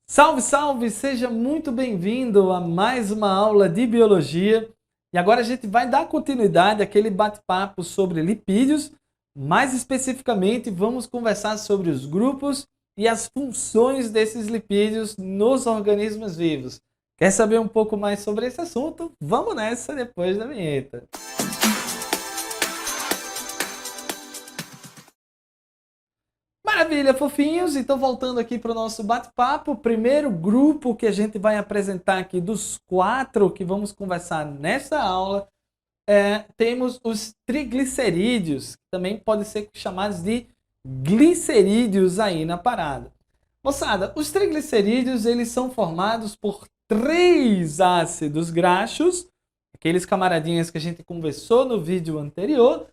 Salve, salve! Seja muito bem-vindo a mais uma aula de biologia. E agora a gente vai dar continuidade àquele bate-papo sobre lipídios. Mais especificamente, vamos conversar sobre os grupos e as funções desses lipídios nos organismos vivos. Quer saber um pouco mais sobre esse assunto? Vamos nessa depois da vinheta. Maravilha, fofinhos! Então, voltando aqui para o nosso bate-papo, o primeiro grupo que a gente vai apresentar aqui dos 4 que vamos conversar nessa aula, temos os triglicerídeos, que também podem ser chamados de glicerídeos aí na parada. Moçada, os triglicerídeos eles são formados por 3 ácidos graxos, aqueles camaradinhas que a gente conversou no vídeo anterior,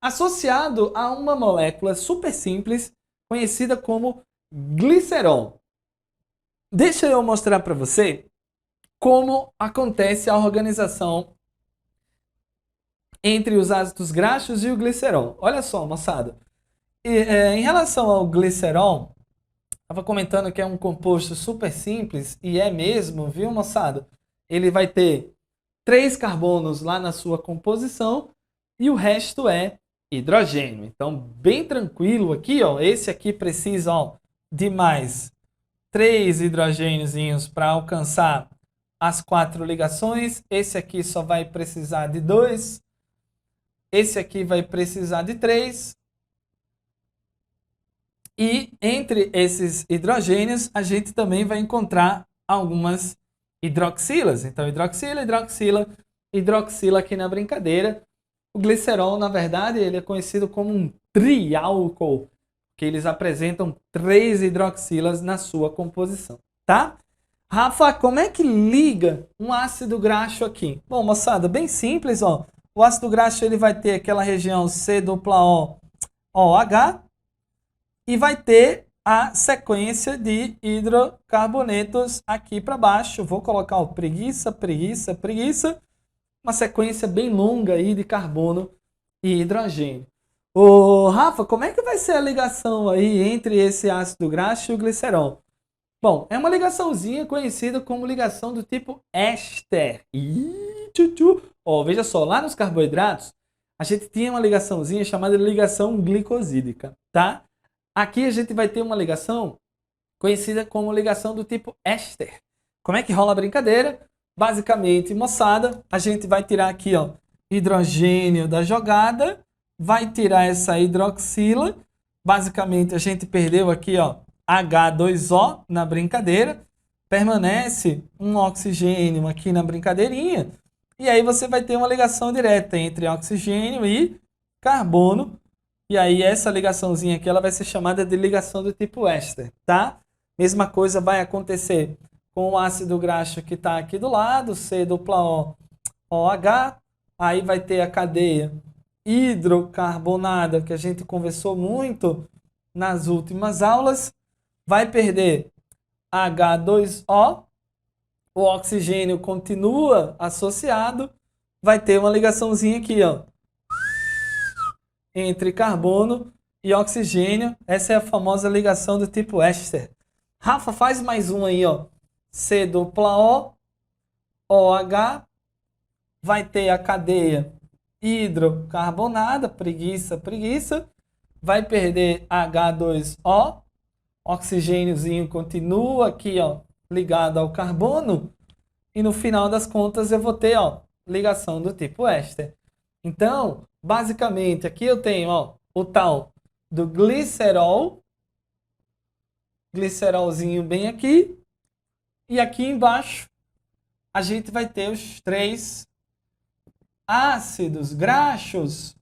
associado a uma molécula super simples, conhecida como glicerol. Deixa eu mostrar para você como acontece a organização entre os ácidos graxos e o glicerol. Olha só, moçada. Em relação ao glicerol, estava comentando que é um composto super simples, e é mesmo, viu, moçada? Ele vai ter 3 carbonos lá na sua composição e o resto é hidrogênio. Então, bem tranquilo aqui, ó. Esse aqui precisa, ó, de mais 3 hidrogêniozinhos para alcançar as 4 ligações. Esse aqui só vai precisar de 2. Esse aqui vai precisar de 3. E entre esses hidrogênios, a gente também vai encontrar algumas hidroxilas. Então, hidroxila, hidroxila, hidroxila aqui na brincadeira. O glicerol, na verdade, ele é conhecido como um triálcool, que eles apresentam 3 hidroxilas na sua composição, tá? Rafa, como é que liga um ácido graxo aqui? Bom, moçada, bem simples, ó. O ácido graxo ele vai ter aquela região C-OH e vai ter a sequência de hidrocarbonetos aqui para baixo. Vou colocar o preguiça, preguiça, preguiça. Uma sequência bem longa aí de carbono e hidrogênio. Ô, Rafa, como é que vai ser a ligação aí entre esse ácido graxo e o glicerol? Bom, é uma ligaçãozinha conhecida como ligação do tipo éster. Ó, veja só, lá nos carboidratos, a gente tinha uma ligaçãozinha chamada de ligação glicosídica, tá? Aqui a gente vai ter uma ligação conhecida como ligação do tipo éster. Como é que rola a brincadeira? Basicamente, moçada, a gente vai tirar aqui, ó, hidrogênio da jogada, vai tirar essa hidroxila. Basicamente, a gente perdeu aqui, ó, H2O na brincadeira. Permanece um oxigênio aqui na brincadeirinha. E aí você vai ter uma ligação direta entre oxigênio e carbono. E aí essa ligaçãozinha aqui, ela vai ser chamada de ligação do tipo éster, tá? Mesma coisa vai acontecer com o ácido graxo que está aqui do lado, C-OH, aí vai ter a cadeia hidrocarbonada, que a gente conversou muito nas últimas aulas, vai perder H2O, o oxigênio continua associado, vai ter uma ligaçãozinha aqui, ó, entre carbono e oxigênio. Essa é a famosa ligação do tipo éster. Rafa, faz mais um aí, ó. C-OH, vai ter a cadeia hidrocarbonada, preguiça, preguiça, vai perder H2O, oxigêniozinho continua aqui, ó, ligado ao carbono, e no final das contas eu vou ter, ó, ligação do tipo éster. Então, basicamente, aqui eu tenho, ó, o tal do glicerol, glicerolzinho bem aqui, e aqui embaixo a gente vai ter os 3 ácidos graxos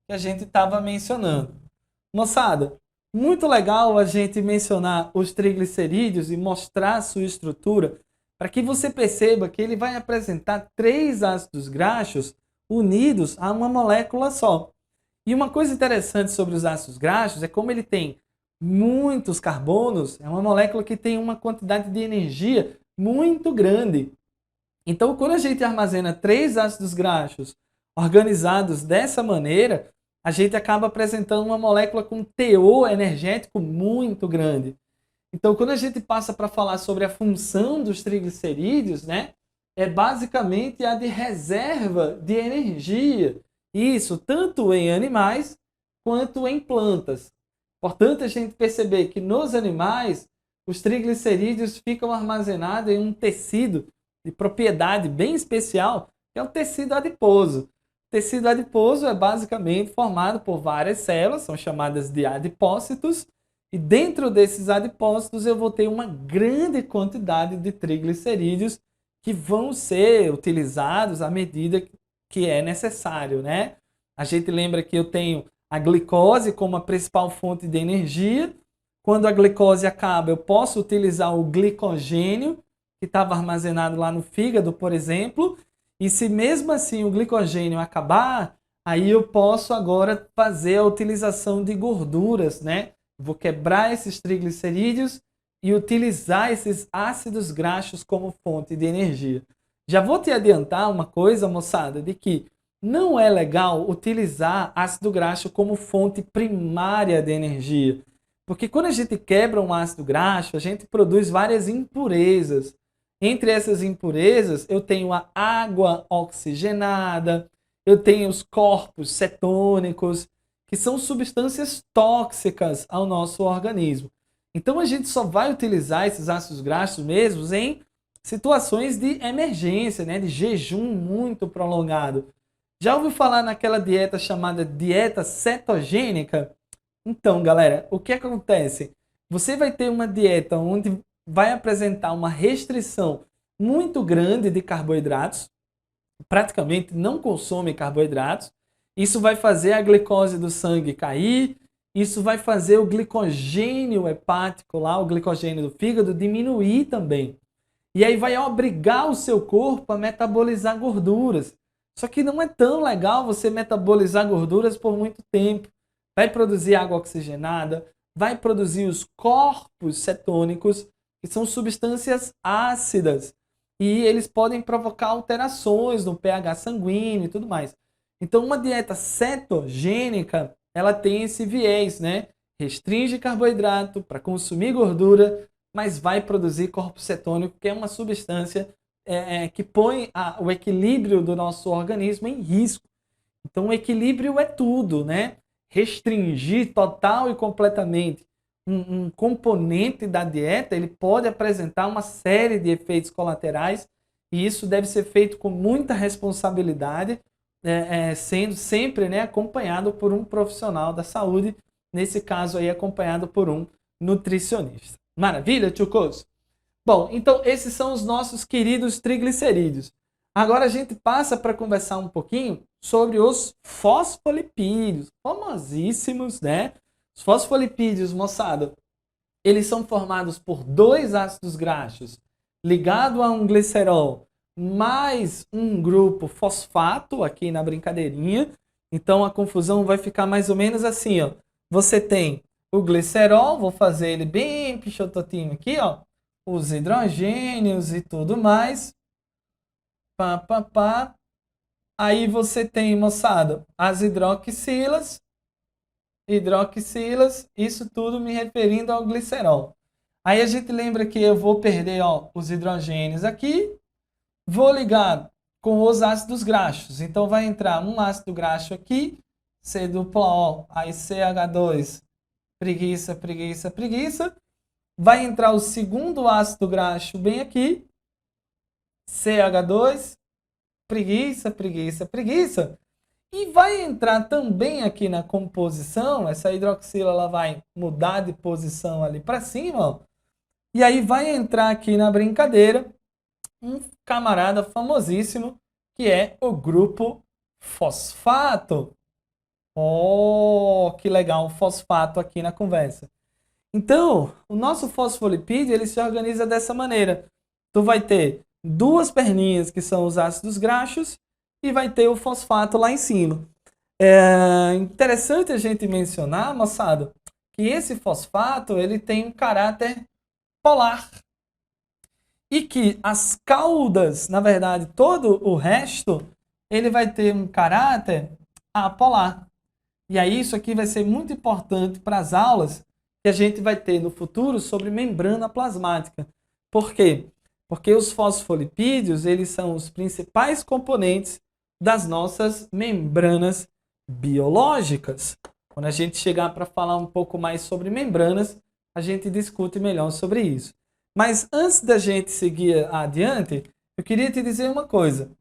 que a gente estava mencionando. Moçada, muito legal a gente mencionar os triglicerídeos e mostrar a sua estrutura para que você perceba que ele vai apresentar 3 ácidos graxos unidos a uma molécula só. E uma coisa interessante sobre os ácidos graxos é como ele tem muitos carbonos, é uma molécula que tem uma quantidade de energia muito grande. Então, quando a gente armazena 3 ácidos graxos organizados dessa maneira, a gente acaba apresentando uma molécula com teor energético muito grande. Então, quando a gente passa para falar sobre a função dos triglicerídeos, né, é basicamente a de reserva de energia. Isso tanto em animais quanto em plantas. Importante a gente perceber que nos animais, os triglicerídeos ficam armazenados em um tecido de propriedade bem especial, que é o tecido adiposo. O tecido adiposo é basicamente formado por várias células, são chamadas de adipócitos, e dentro desses adipócitos eu vou ter uma grande quantidade de triglicerídeos que vão ser utilizados à medida que é necessário, né? A gente lembra que eu tenho a glicose como a principal fonte de energia. Quando a glicose acaba, eu posso utilizar o glicogênio, que estava armazenado lá no fígado, por exemplo. E se mesmo assim o glicogênio acabar, aí eu posso agora fazer a utilização de gorduras, né? Vou quebrar esses triglicerídeos e utilizar esses ácidos graxos como fonte de energia. Já vou te adiantar uma coisa, moçada, de que não é legal utilizar ácido graxo como fonte primária de energia. Porque quando a gente quebra um ácido graxo, a gente produz várias impurezas. Entre essas impurezas, eu tenho a água oxigenada, eu tenho os corpos cetônicos, que são substâncias tóxicas ao nosso organismo. Então a gente só vai utilizar esses ácidos graxos mesmos em situações de emergência, né, de jejum muito prolongado. Já ouviu falar naquela dieta chamada dieta cetogênica? Então, galera, o que acontece? Você vai ter uma dieta onde vai apresentar uma restrição muito grande de carboidratos, praticamente não consome carboidratos. Isso vai fazer a glicose do sangue cair, isso vai fazer o glicogênio hepático lá, o glicogênio do fígado diminuir também. E aí vai obrigar o seu corpo a metabolizar gorduras. Só que não é tão legal você metabolizar gorduras por muito tempo. Vai produzir água oxigenada, vai produzir os corpos cetônicos, que são substâncias ácidas. E eles podem provocar alterações no pH sanguíneo e tudo mais. Então, uma dieta cetogênica, ela tem esse viés, né? Restringe carboidrato para consumir gordura, mas vai produzir corpo cetônico, que é uma substância que põe o equilíbrio do nosso organismo em risco. Então, o equilíbrio é tudo, né? Restringir total e completamente um componente da dieta, ele pode apresentar uma série de efeitos colaterais e isso deve ser feito com muita responsabilidade, sendo sempre, né, acompanhado por um profissional da saúde, nesse caso aí acompanhado por um nutricionista. Maravilha, tchucos? Bom, então esses são os nossos queridos triglicerídeos. Agora a gente passa para conversar um pouquinho sobre os fosfolipídios, famosíssimos, né? Os fosfolipídios, moçada, eles são formados por dois ácidos graxos ligado a um glicerol mais um grupo fosfato aqui na brincadeirinha. Então a confusão vai ficar mais ou menos assim, ó. Você tem o glicerol, vou fazer ele bem pichototinho aqui, ó. Os hidrogênios e tudo mais. Pá, pá, pá. Aí você tem, moçada, as hidroxilas, isso tudo me referindo ao glicerol. Aí a gente lembra que eu vou perder, ó, os hidrogênios aqui, vou ligar com os ácidos graxos. Então vai entrar um ácido graxo aqui, C dupla O, aí CH2, preguiça, preguiça, preguiça. Vai entrar o segundo ácido graxo bem aqui, CH2, preguiça, preguiça, preguiça. E vai entrar também aqui na composição, essa hidroxila ela vai mudar de posição ali para cima, ó. E aí vai entrar aqui na brincadeira um camarada famosíssimo, que é o grupo fosfato. Oh, que legal, um fosfato aqui na conversa. Então, o nosso fosfolipídio, ele se organiza dessa maneira. Tu vai ter duas perninhas, que são os ácidos graxos, e vai ter o fosfato lá em cima. É interessante a gente mencionar, moçada, que esse fosfato ele tem um caráter polar. E que as caudas, na verdade, todo o resto, ele vai ter um caráter apolar. E aí isso aqui vai ser muito importante para as aulas que a gente vai ter no futuro sobre membrana plasmática. Por quê? Porque os fosfolipídios, eles são os principais componentes das nossas membranas biológicas. Quando a gente chegar para falar um pouco mais sobre membranas, a gente discute melhor sobre isso. Mas antes da gente seguir adiante, eu queria te dizer uma coisa.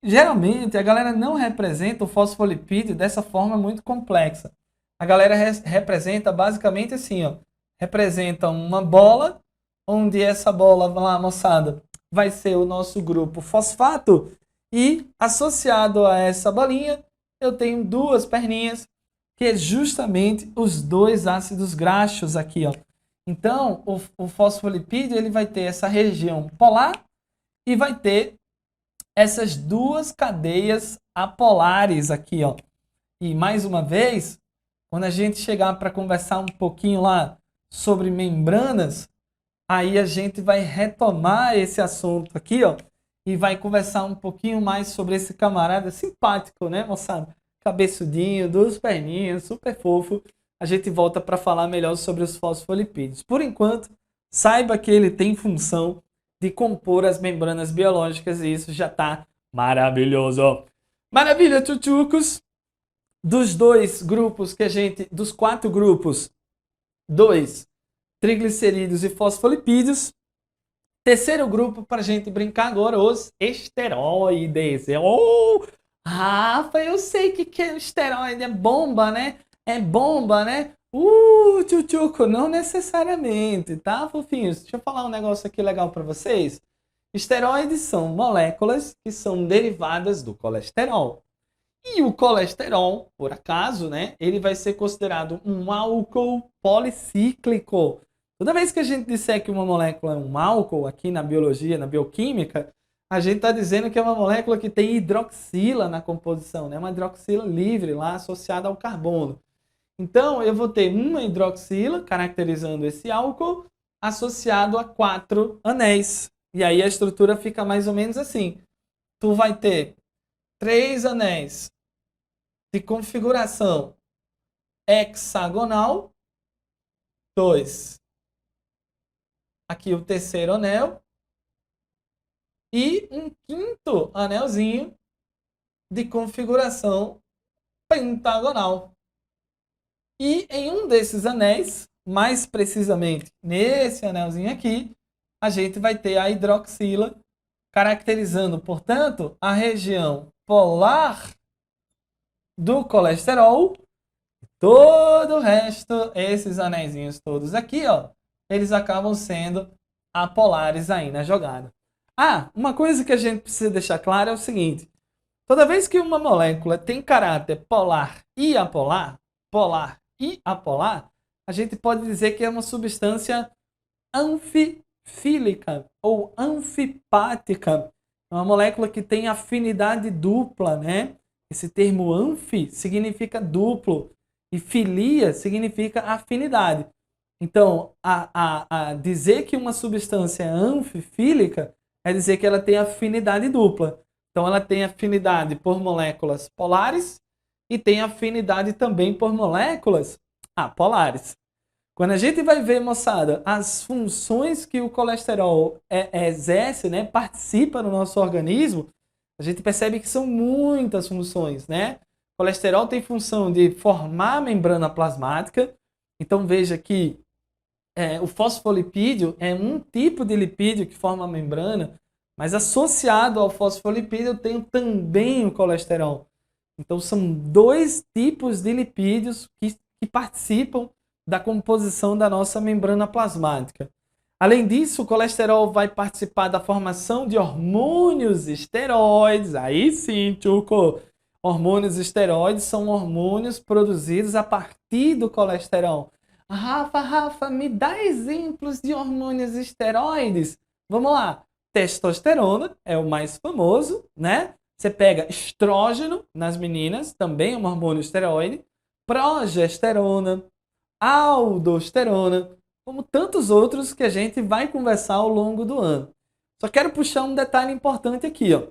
Geralmente, a galera não representa o fosfolipídio dessa forma muito complexa. A galera representa basicamente assim, ó. Representa uma bola, onde essa bola, lá, moçada, vai ser o nosso grupo fosfato. E associado a essa bolinha, eu tenho duas perninhas, que é justamente os dois ácidos graxos aqui, ó. Então, o fosfolipídio ele vai ter essa região polar e vai ter essas duas cadeias apolares aqui, ó. E mais uma vez, quando a gente chegar para conversar um pouquinho lá sobre membranas, aí a gente vai retomar esse assunto aqui, ó, e vai conversar um pouquinho mais sobre esse camarada simpático, né, moçada? Cabeçudinho, duas perninhas, super fofo. A gente volta para falar melhor sobre os fosfolipídios. Por enquanto, saiba que ele tem função de compor as membranas biológicas e isso já está maravilhoso. Maravilha, tchutchucos! Dos dois grupos que a gente, dos 4 grupos, 2 triglicerídeos e fosfolipídios. Terceiro grupo para a gente brincar agora, os esteroides. Oh, Rafa, eu sei que é esteroide, é bomba, né? É bomba, né? Tchutchuco, não necessariamente, tá, fofinhos? Deixa eu falar um negócio aqui legal para vocês. Esteroides são moléculas que são derivadas do colesterol. E o colesterol, por acaso, né, ele vai ser considerado um álcool policíclico. Toda vez que a gente disser que uma molécula é um álcool, aqui na biologia, na bioquímica, a gente está dizendo que é uma molécula que tem hidroxila na composição, né? Uma hidroxila livre lá associada ao carbono. Então, eu vou ter uma hidroxila caracterizando esse álcool associado a 4 anéis. E aí a estrutura fica mais ou menos assim. Tu vai ter 3 anéis de configuração hexagonal, 2. Aqui o terceiro anel. E um quinto anelzinho de configuração pentagonal. E em um desses anéis, mais precisamente nesse anelzinho aqui, a gente vai ter a hidroxila, caracterizando, portanto, a região polar do colesterol. Todo o resto, esses anéisinhos todos aqui, ó, eles acabam sendo apolares aí na jogada. Uma coisa que a gente precisa deixar claro é o seguinte. Toda vez que uma molécula tem caráter polar e apolar, a gente pode dizer que é uma substância anfifílica ou anfipática. É uma molécula que tem afinidade dupla, né? Esse termo anfi significa duplo e filia significa afinidade. Então, a dizer que uma substância é anfifílica é dizer que ela tem afinidade dupla. Então, ela tem afinidade por moléculas polares e tem afinidade também por moléculas apolares. Quando a gente vai ver, moçada, as funções que o colesterol exerce, né, participa no nosso organismo, a gente percebe que são muitas funções, né? O colesterol tem função de formar membrana plasmática. Então, veja que o fosfolipídio é um tipo de lipídio que forma a membrana, mas associado ao fosfolipídio eu tenho também o colesterol. Então, são 2 tipos de lipídios que participam da composição da nossa membrana plasmática. Além disso, o colesterol vai participar da formação de hormônios esteroides. Aí sim, tchuco! Hormônios esteroides são hormônios produzidos a partir do colesterol. Rafa, me dá exemplos de hormônios esteroides. Vamos lá. Testosterona é o mais famoso, né? Você pega estrógeno nas meninas, também é um hormônio esteroide. Progesterona, aldosterona, como tantos outros que a gente vai conversar ao longo do ano. Só quero puxar um detalhe importante aqui, ó.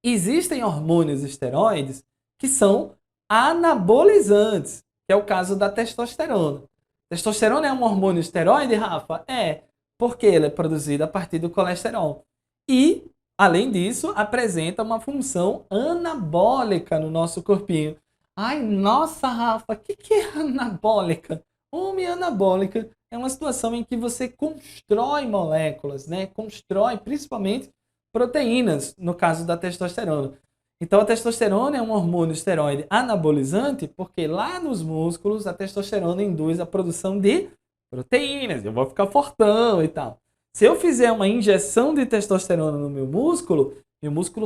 Existem hormônios esteroides que são anabolizantes, que é o caso da testosterona. Testosterona é um hormônio esteroide, Rafa? É, porque ele é produzido a partir do colesterol. E, além disso, apresenta uma função anabólica no nosso corpinho. Ai, nossa, Rafa, o que é anabólica? Homem, anabólica é uma situação em que você constrói moléculas, né? Constrói principalmente proteínas, no caso da testosterona. Então, a testosterona é um hormônio esteroide anabolizante porque lá nos músculos a testosterona induz a produção de proteínas. Eu vou ficar fortão e tal. Se eu fizer uma injeção de testosterona no meu músculo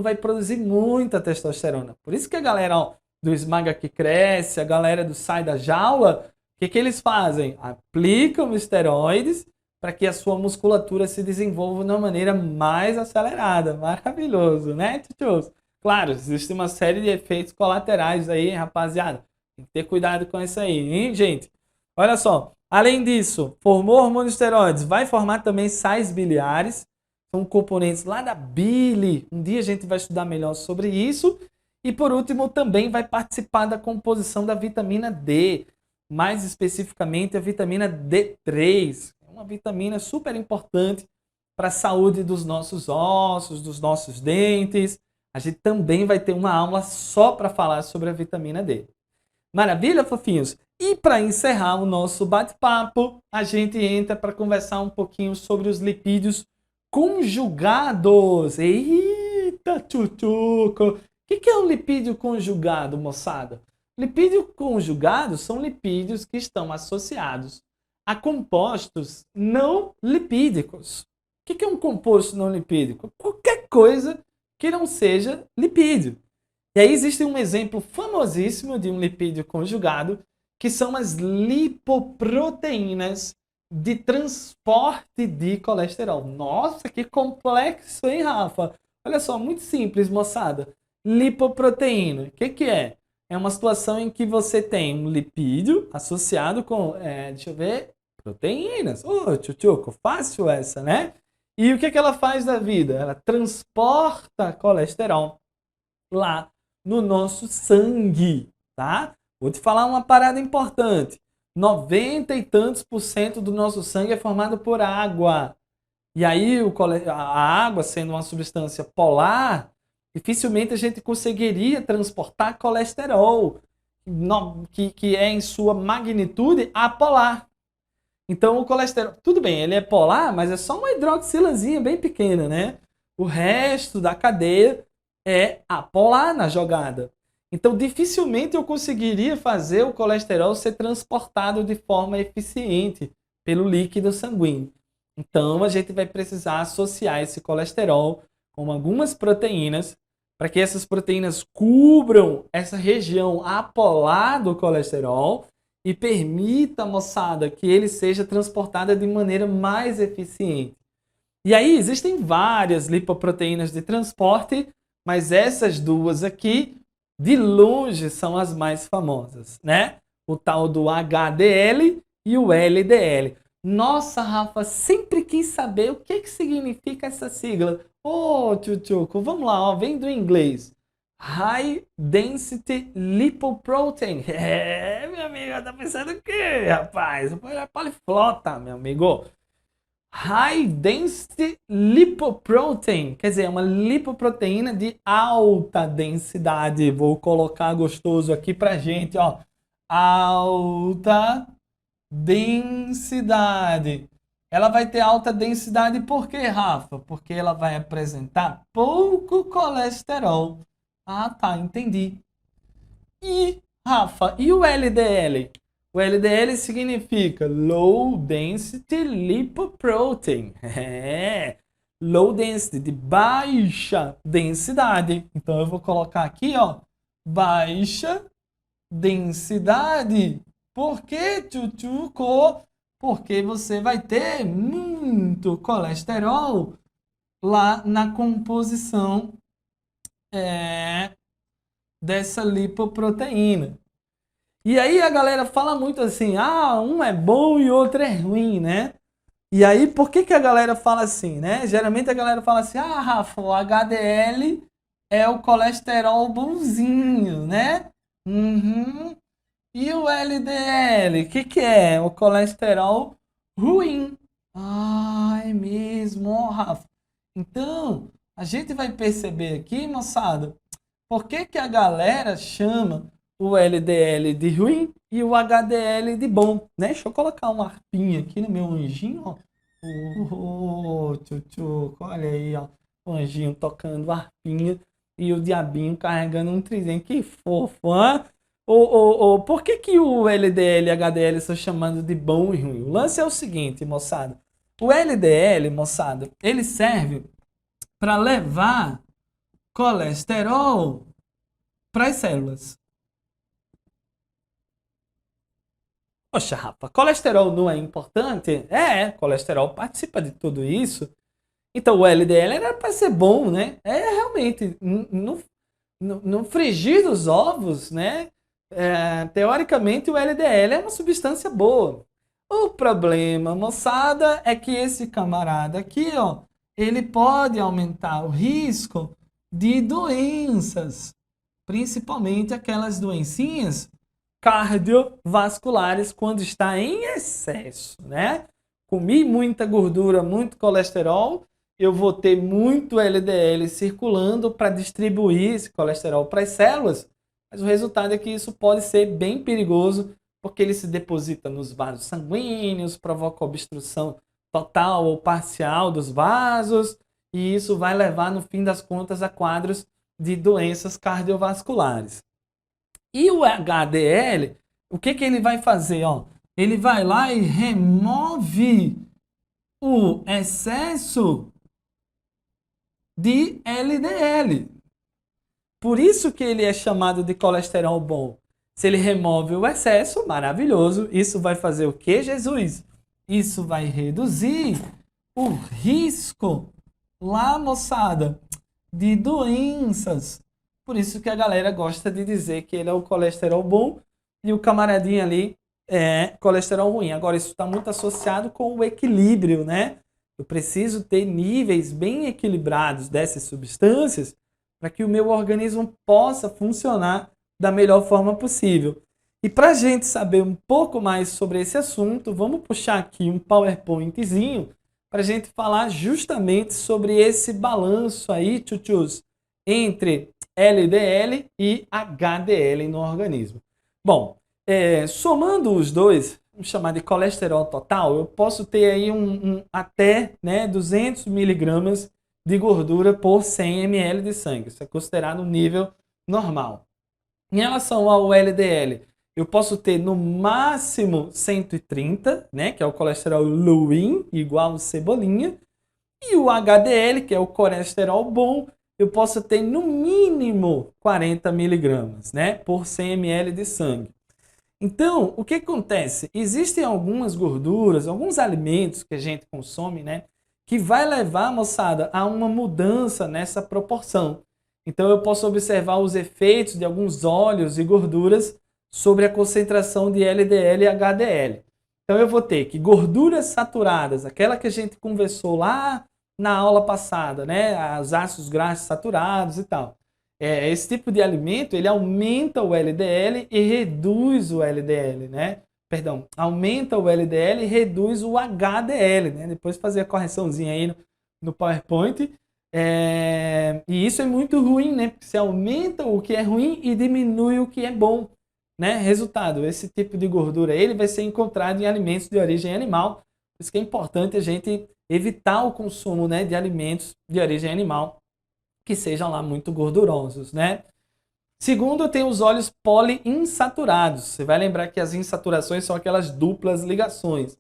vai produzir muita testosterona. Por isso que a galera do esmaga que cresce, a galera do sai da jaula, o que eles fazem? Aplicam esteroides para que a sua musculatura se desenvolva de uma maneira mais acelerada. Maravilhoso, né, tchutchus? Claro, existe uma série de efeitos colaterais aí, rapaziada. Tem que ter cuidado com isso aí, hein, gente? Olha só, além disso, formou hormônios esteroides, vai formar também sais biliares, são componentes lá da bile. Um dia a gente vai estudar melhor sobre isso. E por último, também vai participar da composição da vitamina D, mais especificamente a vitamina D3. É uma vitamina super importante para a saúde dos nossos ossos, dos nossos dentes. A gente também vai ter uma aula só para falar sobre a vitamina D. Maravilha, fofinhos? E para encerrar o nosso bate-papo, a gente entra para conversar um pouquinho sobre os lipídios conjugados. Eita, tchutchuco! O que é um lipídio conjugado, moçada? Lipídio conjugado são lipídios que estão associados a compostos não lipídicos. O que é um composto não lipídico? Qualquer coisa que não seja lipídio. E aí existe um exemplo famosíssimo de um lipídio conjugado, que são as lipoproteínas de transporte de colesterol. Nossa, que complexo, hein, Rafa? Olha só, muito simples, moçada. Lipoproteína, o que é? É uma situação em que você tem um lipídio associado com, deixa eu ver, proteínas. Ô, tchutchuco, fácil essa, né? E o que ela faz da vida? Ela transporta colesterol lá no nosso sangue, tá? Vou te falar uma parada importante. 90 e tantos % do nosso sangue é formado por água. E aí a água, sendo uma substância polar, dificilmente a gente conseguiria transportar colesterol, que é em sua magnitude apolar. Então o colesterol, tudo bem, ele é polar, mas é só uma hidroxilazinha bem pequena, né? O resto da cadeia é apolar na jogada. Então dificilmente eu conseguiria fazer o colesterol ser transportado de forma eficiente pelo líquido sanguíneo. Então a gente vai precisar associar esse colesterol com algumas proteínas para que essas proteínas cubram essa região apolar do colesterol e permita, moçada, que ele seja transportado de maneira mais eficiente. E aí existem várias lipoproteínas de transporte, mas essas duas aqui, de longe, são as mais famosas, né? O tal do HDL e o LDL. Nossa, Rafa, sempre quis saber o que significa essa sigla. Ô, tchutchuco, vamos lá, ó, vem do inglês. High Density Lipoprotein. É, meu amigo, tá pensando o quê, rapaz? É poliflota, meu amigo. High Density Lipoprotein, quer dizer, é uma lipoproteína de alta densidade. Vou colocar gostoso aqui pra gente, ó. Alta densidade. Ela vai ter alta densidade por quê, Rafa? Porque ela vai apresentar pouco colesterol. Ah, tá, entendi. E, Rafa, e o LDL? O LDL significa Low Density Lipoprotein. É, Low Density, de baixa densidade. Então eu vou colocar aqui, ó, baixa densidade. Por que, tchutchuco? Porque você vai ter muito colesterol lá na composição dessa lipoproteína. E aí a galera fala muito assim, um é bom e outro é ruim, né? E aí por que a galera fala assim, né? Geralmente a galera fala assim, Rafa, o HDL é o colesterol bonzinho, né? Uhum. E o LDL, o que é? O colesterol ruim. Ah, é mesmo, ó, Rafa. Então, a gente vai perceber aqui, moçada, por que que a galera chama o LDL de ruim e o HDL de bom, né? Deixa eu colocar uma harpinha aqui no meu anjinho, ó. Tchutchu, olha aí, ó. O anjinho tocando a harpinha e o diabinho carregando um tridente. Que fofo, hã? Por que que o LDL e HDL são chamados de bom e ruim? O lance é o seguinte, moçada. O LDL, moçada, ele serve para levar colesterol para as células. Poxa, Rafa, colesterol não é importante? Colesterol participa de tudo isso. Então o LDL era para ser bom, né? Realmente, no frigir dos ovos, né? Teoricamente o LDL é uma substância boa. O problema, moçada, é que esse camarada aqui, ó, ele pode aumentar o risco de doenças, principalmente aquelas doencinhas cardiovasculares quando está em excesso, né? Comi muita gordura, muito colesterol, eu vou ter muito LDL circulando para distribuir esse colesterol para as células, mas o resultado é que isso pode ser bem perigoso, porque ele se deposita nos vasos sanguíneos, provoca obstrução total ou parcial dos vasos, e isso vai levar, no fim das contas, a quadros de doenças cardiovasculares. E o HDL, o que que ele vai fazer? Ó? Ele vai lá e remove o excesso de LDL. Por isso que ele é chamado de colesterol bom. Se ele remove o excesso, maravilhoso. Isso vai fazer o que, Jesus? Isso vai reduzir o risco lá, moçada, de doenças. Por isso que a galera gosta de dizer que ele é o colesterol bom e o camaradinho ali é colesterol ruim. Agora, isso está muito associado com o equilíbrio, né? Eu preciso ter níveis bem equilibrados dessas substâncias para que o meu organismo possa funcionar da melhor forma possível. E para a gente saber um pouco mais sobre esse assunto, vamos puxar aqui um PowerPointzinho para a gente falar justamente sobre esse balanço aí, tchutchus, entre LDL e HDL no organismo. Bom, somando os dois, vamos chamar de colesterol total, eu posso ter aí até 200 miligramas de gordura por 100 ml de sangue. Isso é considerado um nível normal. Em relação ao LDL, eu posso ter no máximo 130, né, que é o colesterol ruim, igual cebolinha. E o HDL, que é o colesterol bom, eu posso ter no mínimo 40 miligramas, né, por 100 ml de sangue. Então, o que acontece? Existem algumas gorduras, alguns alimentos que a gente consome, né, que vai levar, moçada, a uma mudança nessa proporção. Então, eu posso observar os efeitos de alguns óleos e gorduras sobre a concentração de LDL e HDL. Então, eu vou ter que gorduras saturadas, aquela que a gente conversou lá na aula passada, né, os ácidos graxos saturados e tal. Esse tipo de alimento, ele aumenta o LDL e reduz o LDL, né? Perdão, aumenta o LDL e reduz o HDL, né? Depois fazer a correçãozinha aí no PowerPoint. E isso é muito ruim, né? Porque você aumenta o que é ruim e diminui o que é bom, né? Resultado, esse tipo de gordura ele vai ser encontrado em alimentos de origem animal. Por isso que é importante a gente evitar o consumo, né, de alimentos de origem animal que sejam lá muito gordurosos, né? Segundo, tem os óleos poliinsaturados. Você vai lembrar que as insaturações são aquelas duplas ligações.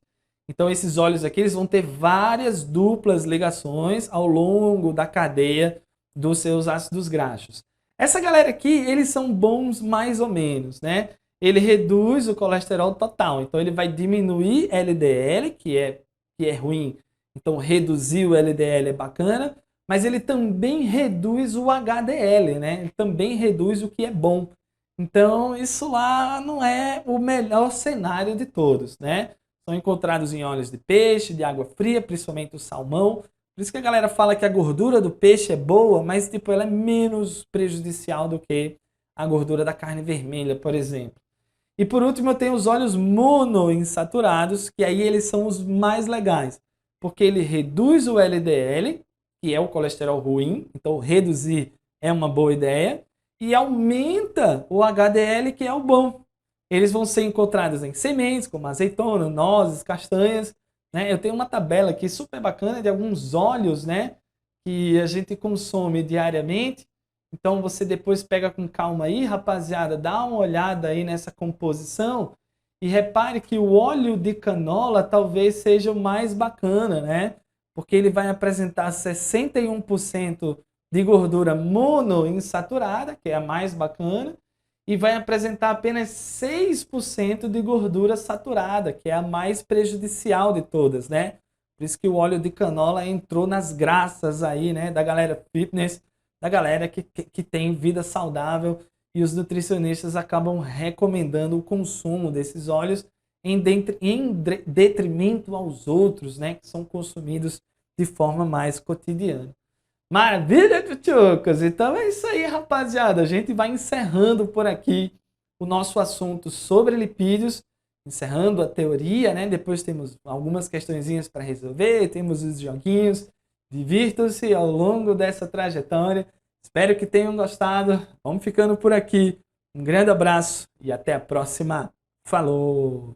Então, esses óleos aqui eles vão ter várias duplas ligações ao longo da cadeia dos seus ácidos graxos. Essa galera aqui, eles são bons mais ou menos, né? Ele reduz o colesterol total. Então, ele vai diminuir LDL, que é ruim. Então, reduzir o LDL é bacana, mas ele também reduz o HDL, né? Ele também reduz o que é bom. Então, isso lá não é o melhor cenário de todos, né? São encontrados em óleos de peixe, de água fria, principalmente o salmão. Por isso que a galera fala que a gordura do peixe é boa, mas tipo, ela é menos prejudicial do que a gordura da carne vermelha, por exemplo. E por último eu tenho os óleos monoinsaturados, que aí eles são os mais legais, porque ele reduz o LDL, que é o colesterol ruim, então reduzir é uma boa ideia, e aumenta o HDL, que é o bom. Eles vão ser encontrados em sementes, como azeitona, nozes, castanhas, né? Eu tenho uma tabela aqui super bacana de alguns óleos, né, que a gente consome diariamente. Então você depois pega com calma aí, rapaziada, dá uma olhada aí nessa composição e repare que o óleo de canola talvez seja o mais bacana, né? Porque ele vai apresentar 61% de gordura monoinsaturada, que é a mais bacana, e vai apresentar apenas 6% de gordura saturada, que é a mais prejudicial de todas, né? Por isso que o óleo de canola entrou nas graças aí, né, da galera fitness, da galera que tem vida saudável, e os nutricionistas acabam recomendando o consumo desses óleos em detrimento aos outros, né, que são consumidos de forma mais cotidiana. Maravilha, tchutchucas! Então é isso aí, rapaziada. A gente vai encerrando por aqui o nosso assunto sobre lipídios, encerrando a teoria, né? Depois temos algumas questõezinhas para resolver, temos os joguinhos. Divirtam-se ao longo dessa trajetória. Espero que tenham gostado. Vamos ficando por aqui. Um grande abraço e até a próxima. Falou!